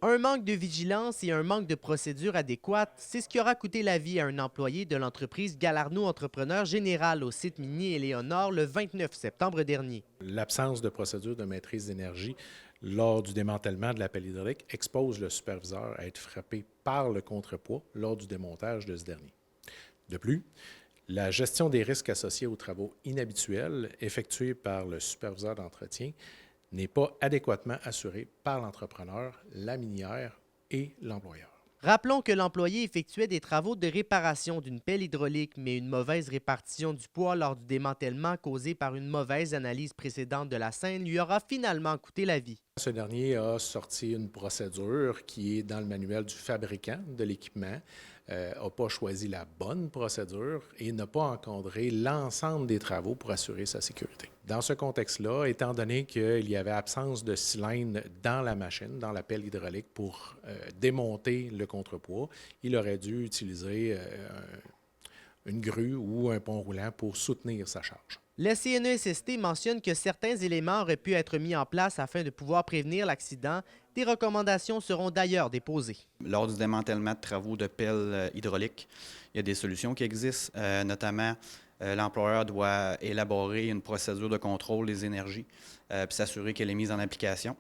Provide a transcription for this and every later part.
Un manque de vigilance et un manque de procédures adéquates, c'est ce qui aura coûté la vie à un employé de l'entreprise Galarno Entrepreneur Général au site minier Éléonore le 29 septembre dernier. L'absence de procédure de maîtrise d'énergie lors du démantèlement de la pelle hydraulique expose le superviseur à être frappé par le contrepoids lors du démontage de ce dernier. De plus, la gestion des risques associés aux travaux inhabituels effectués par le superviseur d'entretien n'est pas adéquatement assurée par l'entrepreneur, la minière et l'employeur. Rappelons que l'employé effectuait des travaux de réparation d'une pelle hydraulique, mais une mauvaise répartition du poids lors du démantèlement causé par une mauvaise analyse précédente de la scène lui aura finalement coûté la vie. Ce dernier a sorti une procédure qui est dans le manuel du fabricant de l'équipement, n'a pas choisi la bonne procédure et n'a pas encadré l'ensemble des travaux pour assurer sa sécurité. Dans ce contexte-là, étant donné qu'il y avait absence de cylindre dans la machine, dans la pelle hydraulique pour démonter le contrepoids, il aurait dû utiliser une grue ou un pont roulant pour soutenir sa charge. Le CNESST mentionne que certains éléments auraient pu être mis en place afin de pouvoir prévenir l'accident. Des recommandations seront d'ailleurs déposées. Lors du démantèlement de travaux de pelle hydraulique, il y a des solutions qui existent, notamment l'employeur doit élaborer une procédure de contrôle des énergies puis s'assurer qu'elle est mise en application.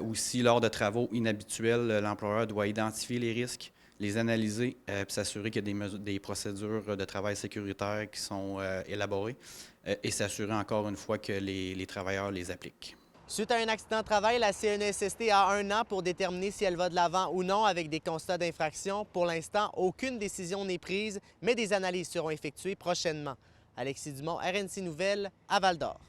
Aussi, lors de travaux inhabituels, l'employeur doit identifier les risques, les analyser puis s'assurer qu'il y a des procédures de travail sécuritaires qui sont élaborées et s'assurer encore une fois que les travailleurs les appliquent. Suite à un accident de travail, la CNESST a 1 an pour déterminer si elle va de l'avant ou non avec des constats d'infraction. Pour l'instant, aucune décision n'est prise, mais des analyses seront effectuées prochainement. Alexis Dumont, RNC Nouvelles, à Val-d'Or.